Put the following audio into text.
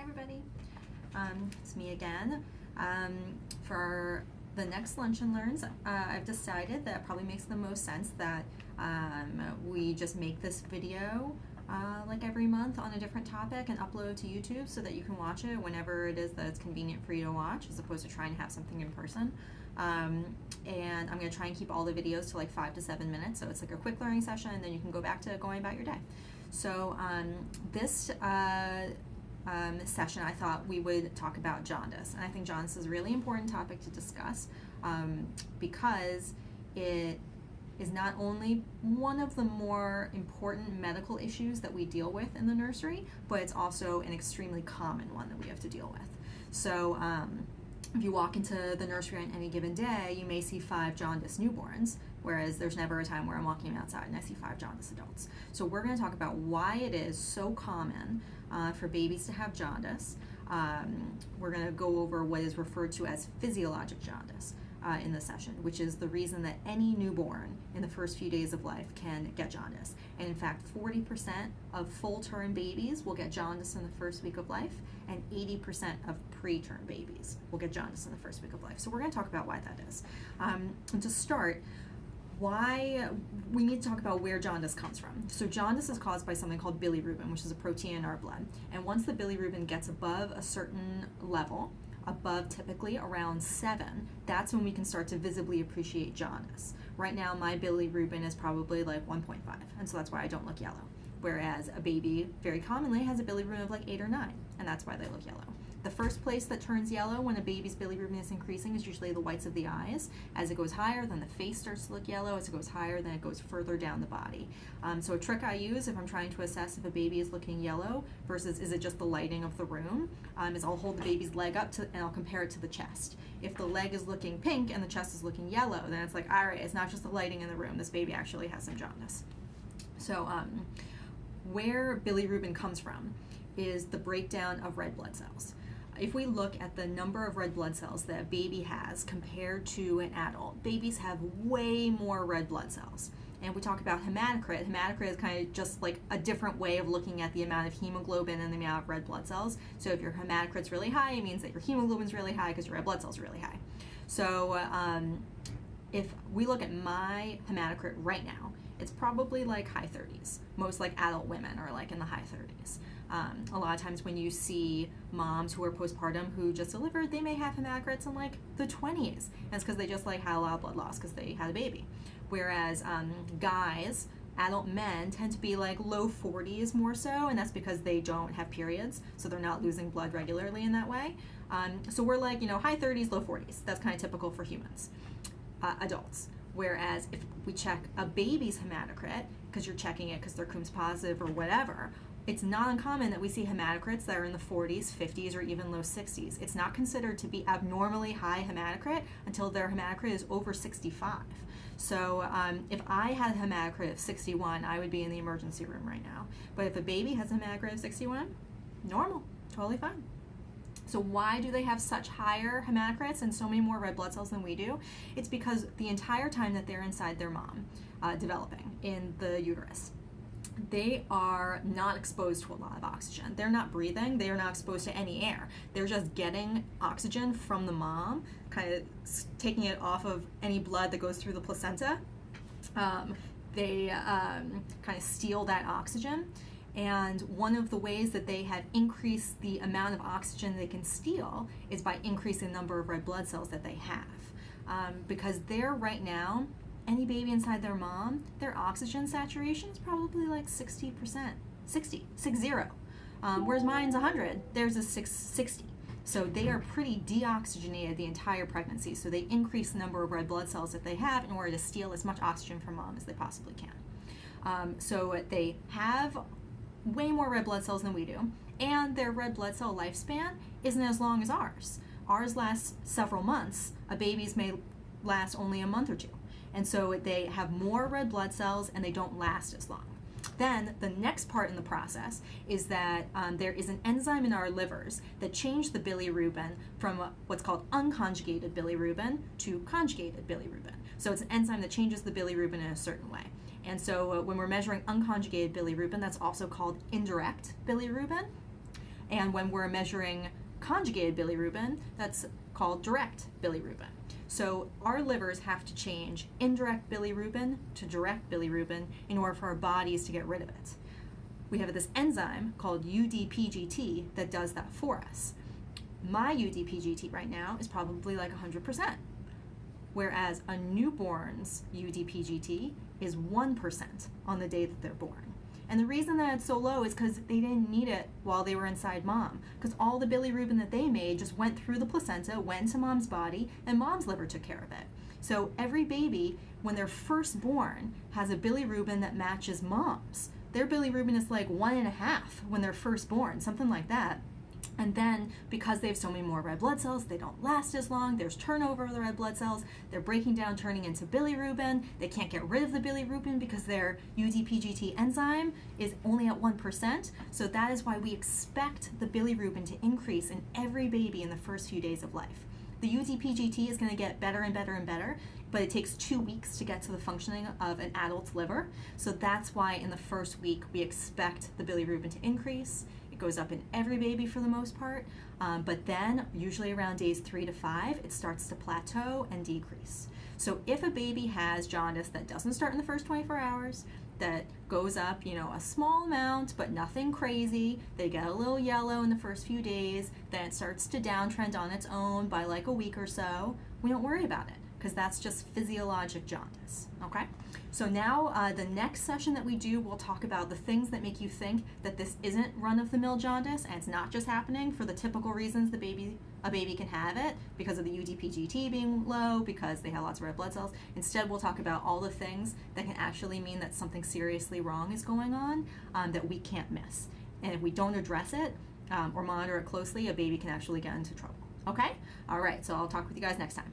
everybody. It's me again. For the next Lunch and Learns, I've decided that it probably makes the most sense that we just make this video like every month on a different topic and upload to YouTube so that you can watch it whenever it is that it's convenient for you to watch, as opposed to trying to have something in person. And I'm going to try and keep all the videos to like 5 to 7 minutes, so it's like a quick learning session, and then you can go back to going about your day. So this session, I thought we would talk about jaundice, and I think jaundice is a really important topic to discuss because it is not only one of the more important medical issues that we deal with in the nursery, but it's also an extremely common one that we have to deal with. So if you walk into the nursery on any given day, you may see 5 jaundice newborns, whereas there's never a time where I'm walking outside and I see 5 jaundice adults. So we're going to talk about why it is so common for babies to have jaundice. We're going to go over what is referred to as physiologic jaundice in this session, which is the reason that any newborn in the first few days of life can get jaundice. And in fact, 40% of full-term babies will get jaundice in the first week of life, and 80% of preterm babies will get jaundice in the first week of life. So we're going to talk about why that is. And to start, why we need to talk about where jaundice comes from. So jaundice is caused by something called bilirubin, which is a protein in our blood. And once the bilirubin gets above a certain level, above typically around 7, that's when we can start to visibly appreciate jaundice. Right now my bilirubin is probably like 1.5, and so that's why I don't look yellow. Whereas a baby very commonly has a bilirubin of like 8 or 9, and that's why they look yellow. The first place that turns yellow when a baby's bilirubin is increasing is usually the whites of the eyes. As it goes higher, then the face starts to look yellow. As it goes higher, then it goes further down the body. So a trick I use if I'm trying to assess if a baby is looking yellow versus is it just the lighting of the room, is I'll hold the baby's leg up and I'll compare it to the chest. If the leg is looking pink and the chest is looking yellow, then it's like, all right, it's not just the lighting in the room. This baby actually has some jaundice. So where bilirubin comes from is the breakdown of red blood cells. If we look at the number of red blood cells that a baby has compared to an adult, babies have way more red blood cells. And we talk about hematocrit. Hematocrit is kind of just like a different way of looking at the amount of hemoglobin and the amount of red blood cells. So if your hematocrit's really high, it means that your hemoglobin's really high because your red blood cells are really high. So if we look at my hematocrit right now, it's probably like high 30s. Most like adult women are like in the high 30s. A lot of times when you see moms who are postpartum who just delivered, they may have hematocrits in like the 20s. And it's because they just like had a lot of blood loss because they had a baby. Whereas guys, adult men, tend to be like low 40s more so, and that's because they don't have periods, so they're not losing blood regularly in that way. So we're like, high 30s, low 40s. That's kind of typical for humans, adults. Whereas if we check a baby's hematocrit, because you're checking it because they're Coombs positive or whatever, it's not uncommon that we see hematocrits that are in the 40s, 50s, or even low 60s. It's not considered to be abnormally high hematocrit until their hematocrit is over 65. So if I had a hematocrit of 61, I would be in the emergency room right now. But if a baby has a hematocrit of 61, normal, totally fine. So why do they have such higher hematocrits and so many more red blood cells than we do? It's because the entire time that they're inside their mom, developing in the uterus, they are not exposed to a lot of oxygen. They're not breathing. They are not exposed to any air. They're just getting oxygen from the mom, kind of taking it off of any blood that goes through the placenta. They kind of steal that oxygen. And one of the ways that they have increased the amount of oxygen they can steal is by increasing the number of red blood cells that they have. Because they're right now, any baby inside their mom, their oxygen saturation is probably like 60%, 60, whereas mine's 100, theirs is 60. So they are pretty deoxygenated the entire pregnancy, so they increase the number of red blood cells that they have in order to steal as much oxygen from mom as they possibly can. So they have way more red blood cells than we do, and their red blood cell lifespan isn't as long as ours. Ours lasts several months. A baby's may last only a month or 2. And so they have more red blood cells and they don't last as long. Then the next part in the process is that there is an enzyme in our livers that change the bilirubin from what's called unconjugated bilirubin to conjugated bilirubin. So it's an enzyme that changes the bilirubin in a certain way. And so when we're measuring unconjugated bilirubin, that's also called indirect bilirubin. And when we're measuring conjugated bilirubin, that's called direct bilirubin. So our livers have to change indirect bilirubin to direct bilirubin in order for our bodies to get rid of it. We have this enzyme called UDPGT that does that for us. My UDPGT right now is probably like 100%, whereas a newborn's UDPGT is 1% on the day that they're born. And the reason that it's so low is because they didn't need it while they were inside mom, because all the bilirubin that they made just went through the placenta, went to mom's body, and mom's liver took care of it. So every baby, when they're first born, has a bilirubin that matches mom's. Their bilirubin is like 1.5 when they're first born, something like that. And then, because they have so many more red blood cells, they don't last as long. There's turnover of the red blood cells. They're breaking down, turning into bilirubin. They can't get rid of the bilirubin because their UDPGT enzyme is only at 1%. So that is why we expect the bilirubin to increase in every baby in the first few days of life. The UDPGT is going to get better and better and better, but it takes 2 weeks to get to the functioning of an adult's liver. So that's why in the first week we expect the bilirubin to increase. It goes up in every baby for the most part, but then usually around days 3 to 5, it starts to plateau and decrease. So if a baby has jaundice that doesn't start in the first 24 hours, that goes up, a small amount, but nothing crazy, they get a little yellow in the first few days, then it starts to downtrend on its own by like a week or so, we don't worry about it, because that's just physiologic jaundice, okay? So now the next session that we do, we'll talk about the things that make you think that this isn't run-of-the-mill jaundice, and it's not just happening for the typical reasons a baby can have it, because of the UDPGT being low, because they have lots of red blood cells. Instead, we'll talk about all the things that can actually mean that something seriously wrong is going on that we can't miss. And if we don't address it or monitor it closely, a baby can actually get into trouble. Okay? All right, so I'll talk with you guys next time.